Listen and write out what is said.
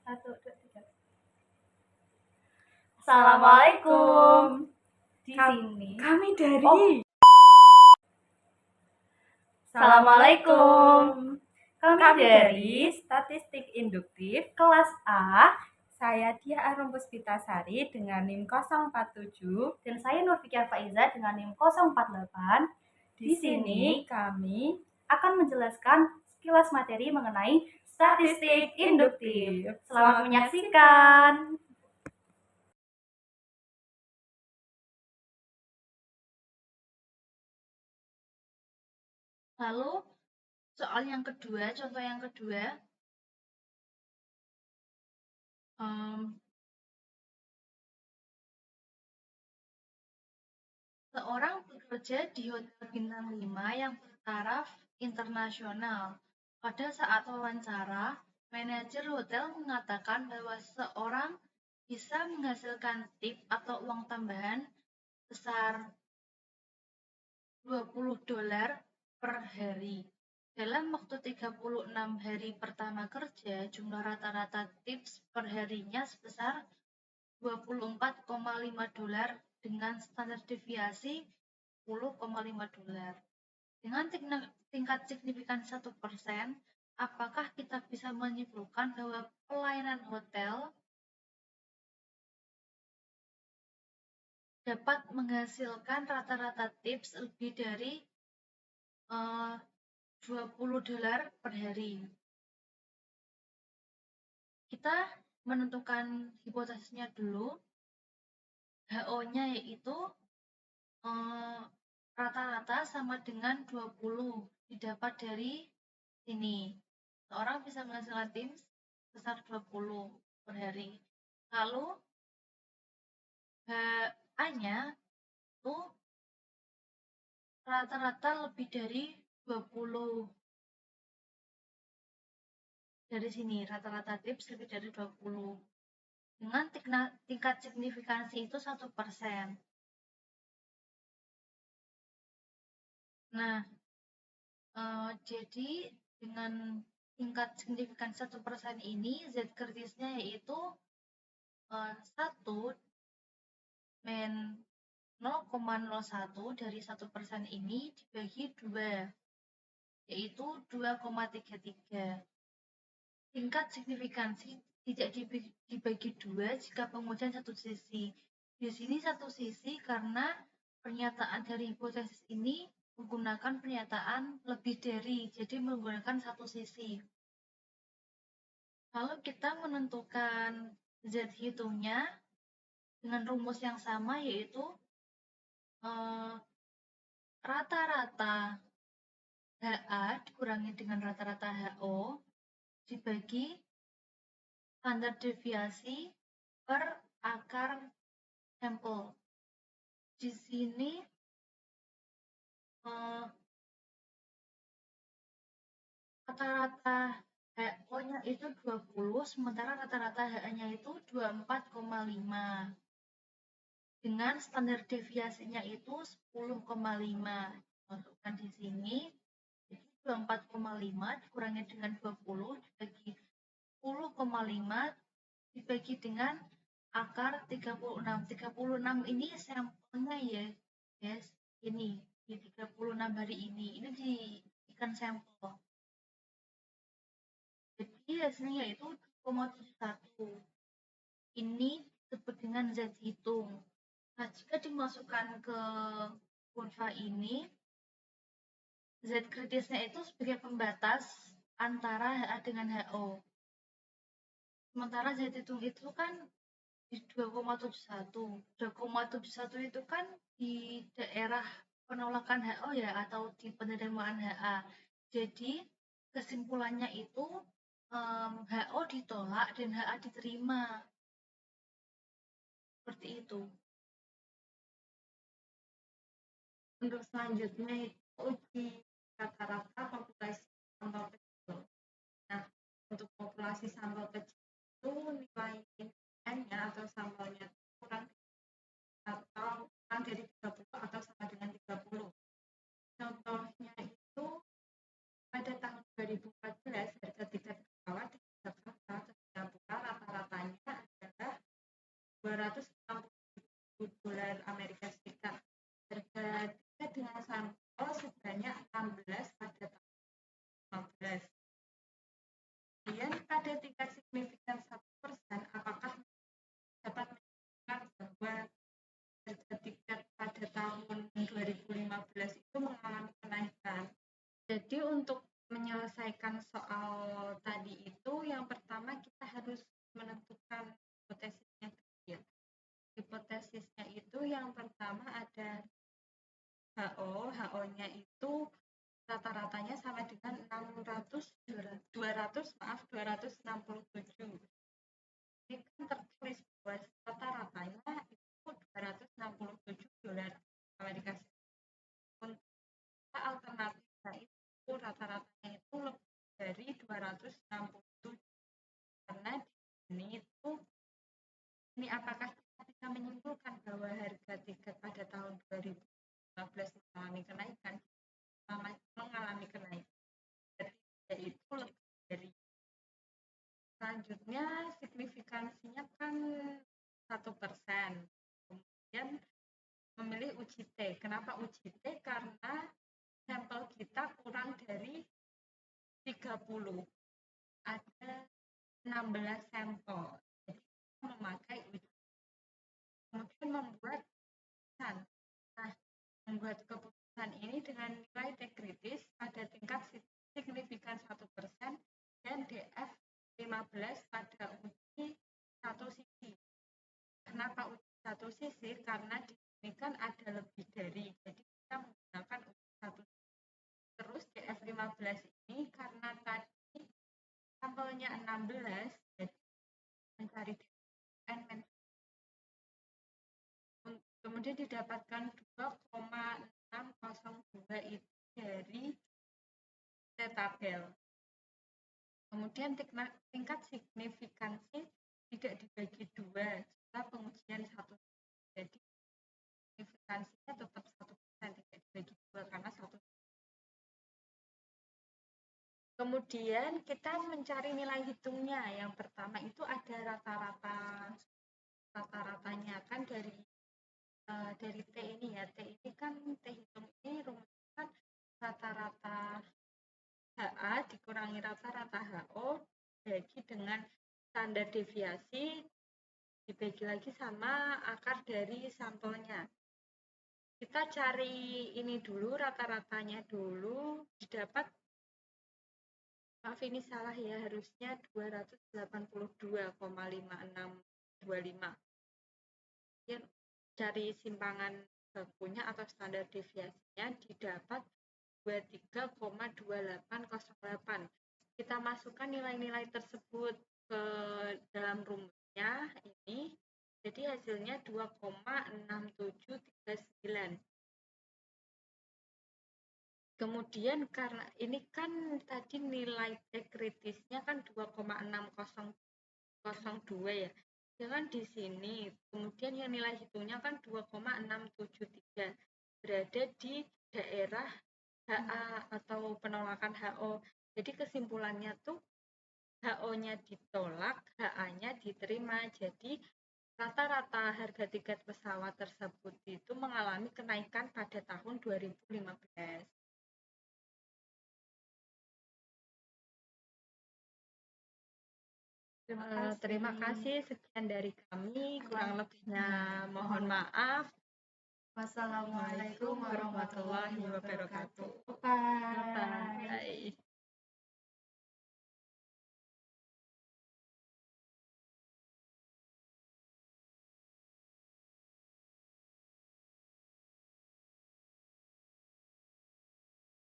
Satu, dua, tiga. Assalamualaikum. Di sini Kami dari Assalamualaikum. Kami Kami dari Statistik Induktif. kelas A Saya Dia Arum Puspitasari dengan NIM 047. dan saya Nurfikia Faiza dengan NIM 048. Di sini kami akan menjelaskan sekilas materi mengenai statistik induktif. Selamat menyaksikan. Lalu soal yang kedua, contoh yang kedua, seorang bekerja di hotel bintang 5 yang bertaraf internasional. Pada saat wawancara, manajer hotel mengatakan bahwa seorang bisa menghasilkan tip atau uang tambahan besar $20 per hari. Dalam waktu 36 hari pertama kerja, jumlah rata-rata tips per harinya sebesar $24,5 dengan standar deviasi $10,5. Dengan tingkat signifikan 1%, apakah kita bisa menyimpulkan bahwa pelayanan hotel dapat menghasilkan rata-rata tips lebih dari $20 per hari? Kita menentukan hipotesisnya dulu. HO-nya yaitu rata-rata sama dengan 20 didapat dari sini. Seorang bisa menghasilkan tips besar 20 per hari. Lalu HA-nya itu rata-rata lebih dari 20. Dari sini rata-rata tips lebih dari 20. Dengan tingkat signifikansi itu 1%. Nah, jadi dengan tingkat signifikan 1% ini, Z kritisnya yaitu 1 min 0,01 dari 1% ini dibagi 2, yaitu 2,33. Tingkat signifikansi tidak dibagi 2 jika pengujian satu sisi. Di sini satu sisi karena pernyataan dari hipotesis ini menggunakan pernyataan lebih dari, jadi menggunakan satu sisi. Lalu kita menentukan Z hitungnya dengan rumus yang sama, yaitu rata-rata HA dikurangi dengan rata-rata HO dibagi standar deviasi per akar sampel. Di sini rata-rata HO-nya itu 20, sementara rata-rata HA-nya itu 24,5. Dengan standar deviasinya itu 10,5. Masukkan di sini. Jadi 24,5 dikurangi dengan 20 dibagi 10,5 dibagi dengan akar 36. 36 ini sampelnya ya, guys. Ini di 36 hari ini. Ini dijadikan sampel. Jadi hasilnya itu 2,71. Ini disebut dengan Z hitung. Nah, jika dimasukkan ke kurva ini, Z kritisnya itu sebagai pembatas antara HA dengan HO. Sementara Z hitung itu kan di 2,71. 2,71 itu kan di daerah penolakan HO ya, atau di penerimaan HA. Jadi kesimpulannya itu HO ditolak dan HA diterima. Seperti itu. Untuk selanjutnya itu uji rata-rata populasi sampel kecil. Nah, untuk populasi sampel kecil itu nilai N-nya atau sampelnya kurang dari 30 atau sama dengan 30. Contohnya itu pada tahun 2014 harga tiket pesawat di Jakarta ke Singapura rata-rata $260 Amerika Serikat. Harga tiket dengan sampel sebanyak 16 pada tahun 2015. Kemudian pada tingkat signifikan 1%, apakah dapat menunjukkan bahwa harga tiket pada tahun 2015 itu mengalami kenaikan? Jadi untuk menyelesaikan soal tadi itu, yang pertama kita harus menentukan hipotesisnya. Hipotesisnya itu yang pertama ada HO-nya itu rata-ratanya sama dengan 267. Ini kan tertulis bahwa rata-ratanya itu $267 Amerika Serikat. Untuk alternatifnya itu rata-ratanya itu lebih dari 267, karena ini apakah kita bisa menyimpulkan bahwa harga tiket pada tahun 2015 mengalami kenaikan? Yaitu lebih dari. Selanjutnya signifikansinya kan 1%. Kemudian memilih uji T. Kenapa uji T? Karena sampel kita kurang dari 30. Ada 16 sampel. Jadi kita memakai uji. Kemudian membuat keputusan ini dengan nilai T kritis pada tingkat signifikan 1% dan DF 15 pada uji satu sisi. Kenapa uji satu sisi? Karena di sini kan ada lebih dari, jadi kita menggunakan uji satu sisi. Terus DF 15 ini karena tadi sampelnya 16, jadi mencari DN. Kemudian didapatkan 2,602 itu dari tabel. Kemudian tingkat signifikansi tidak dibagi 2 jika pengujian 1. Jadi signifikansinya tetap 1%, tidak dibagi 2 karena 1. Kemudian kita mencari nilai hitungnya. Yang pertama itu ada rata-ratanya kan dari T ini ya. T ini kan T hitung ini rumusnya kan rata-rata HA dikurangi rata-rata HO dibagi dengan standar deviasi dibagi lagi sama akar dari sampelnya. Kita cari ini dulu, rata-ratanya dulu, didapat, maaf ini salah ya, harusnya 282,5625. Kemudian cari simpangan bakunya atau standar deviasinya didapat 23,2808. Kita masukkan nilai-nilai tersebut ke dalam rumusnya ini, jadi hasilnya 2,6739. Kemudian karena ini kan tadi nilai T kritisnya kan 2,6002 ya. Jangan di sini. Kemudian yang nilai hitungnya kan 2,673. Berada di daerah HA atau penolakan HO. Jadi kesimpulannya tuh HO-nya ditolak, HA-nya diterima. Jadi rata-rata harga tiket pesawat tersebut itu mengalami kenaikan pada tahun 2015. Terima kasih. Sekian dari kami. Kurang lebihnya mohon maaf. Wassalamualaikum warahmatullahi wabarakatuh. Bye.